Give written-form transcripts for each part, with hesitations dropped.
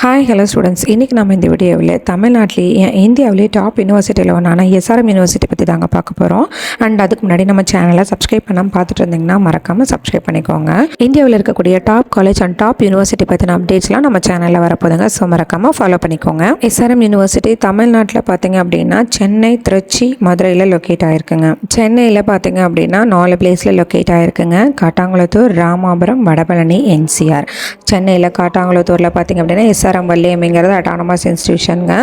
Hi hello students, இன்றைக்கி நம்ம இந்த வீடியோவில் தமிழ்நாட்டிலேயே இந்தியாவிலேயே டாப் யூனிவர்சிட்டியில் ஒன்றான எஸ்ஆர்எம் யூனிவர்சிட்டி பற்றி தாங்க பார்க்க போகிறோம். அண்ட் அதுக்கு முன்னாடி நம்ம சேனலை சப்ஸ்கிரைப் பண்ணாமல் பார்த்துட்டு இருந்தீங்கன்னா மறக்காமல் சப்ஸ்கிரைப் பண்ணிக்கோங்க. இந்தியாவில் இருக்கக்கூடிய top college and top university பற்றின அப்டேட்ஸ்லாம் நம்ம சேனலில் வரப்போதுங்க. ஸோ மறக்காமல் ஃபாலோ பண்ணிக்கோங்க. எஸ்ஆர்எம் யூனிவர்சிட்டி தமிழ்நாட்டில் பார்த்தீங்க அப்படின்னா சென்னை, திருச்சி, மதுரையில் லொக்கேட் ஆகிருக்குங்க. சென்னையில் பார்த்தீங்க அப்படின்னா 4 பிளேஸில் லொக்கேட் ஆகிருக்குங்க. காட்டாங்குளத்தூர், ராமாபுரம், வடபழனி, என்சிஆர். சென்னையில் காட்டாங்குளத்தூரில் பார்த்தீங்க அப்படின்னா எஸ்ஆர்எம் வள்ளியம்மைங்கிறது அட்டானமஸ் இன்ஸ்டியூஷனுங்க.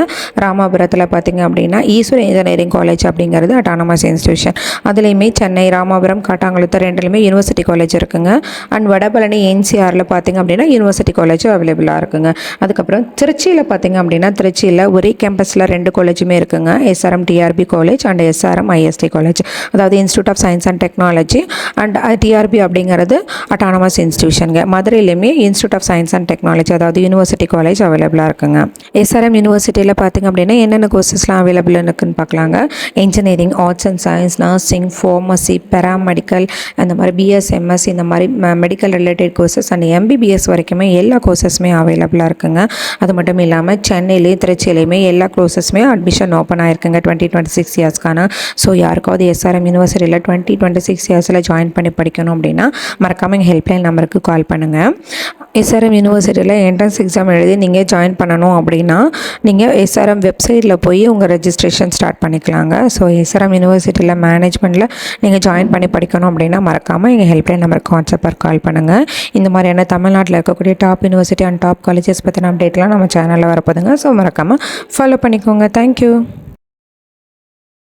ராமாபுரத்தில் பார்த்தீங்க அப்படின்னா ஈஸ்வரி இன்ஜினியரிங் காலேஜ் அப்படிங்கிறது அட்டானமஸ் இன்ஸ்டியூஷன். அதுலேயுமே சென்னை, ராமாபுரம், காட்டாங்குளத்தூர் ரெண்டுலேயுமே யூனிவர்சிட்டி காலேஜ் இருக்குங்க. அண்ட் வடபழனி, என்சிஆரில் பார்த்தீங்க அப்படின்னா யூனிவர்சிட்டி காலேஜ் அவைலபிளாக இருக்குங்க. அதுக்கப்புறம் திருச்சியில் பார்த்தீங்க அப்படின்னா திருச்சியில் ஒரே கேம்பஸில் 2 காலேஜுமே இருக்குங்க. SRM TRP college and SRM IST college, அதாவது institute of science and technology. And TRP அப்படிங்கிறது அட்டானமஸ் இன்ஸ்டியூஷனுங்க. மதுரையிலுமே institute of science and technology, அதாவது யூனிவர்சிட்டி காலேஜ் அவைலபிளாக இருக்குங்க. எஸ்ஆர்எம் யூனிவர்சிட்டியில் பார்த்திங்க அப்படின்னா என்னென்ன கோர்சஸ்லாம் அவைலபிள் இருக்குன்னு பார்க்கலாங்க. Engineering, arts and science, nursing, pharmacy, paramedical, அந்த மாதிரி பிஎஸ், எம்எஸ், இந்த மாதிரி medical related courses and MBBS வரைக்குமே எல்லா கோர்சஸுமே அவைலபிளாக இருக்குங்க. அது மட்டும் இல்லாமல் சென்னையிலேயும் திருச்சியிலையுமே எல்லா கோர்சஸுமே அட்மிஷன் ஓப்பன் ஆகிருக்குங்க 2026 இயர்ஸ்க்கான. ஸோ யாருக்காவது எஸ்ஆர்எம் யூனிவர்சிட்டியில் 2026 இயர்ஸில் ஜாயின் பண்ணி படிக்கணும் அப்படின்னா மறக்காமல் எங்கள் ஹெல்ப்லைன் நம்பருக்கு கால் பண்ணுங்கள். எஸ்ஆர்எம் யூனிவர்சிட்டியில் என்ட்ரன்ஸ் எக்ஸாம் எழுதி நீங்கள் ஜாயின் பண்ணணும் அப்படின்னா நீங்கள் எஸ்ஆர்எம் வெப்சைட்டில் போய் உங்கள் ரெஜிஸ்ட்ரேஷன் ஸ்டார்ட் பண்ணிக்கலாங்க. ஸோ எஸ்ஆர்எம் யூனிவர்சிட்டியில் மேனேஜ்மெண்ட்டில் நீங்கள் ஜாயின் பண்ணி படிக்கணும் அப்படின்னா மறக்காமல் எங்கள் ஹெல்ப்லைன் நம்பருக்கு வாட்ஸ்அப்பில் கால் பண்ணுங்கள். இந்த மாதிரியான தமிழ்நாட்டில் இருக்கக்கூடிய top university and top colleges பற்றின அப்டேட்லாம் நம்ம சேனலில் வரப்போதுங்க. ஸோ மறக்காமல் ஃபாலோ பண்ணிக்கோங்க. தேங்க்யூ.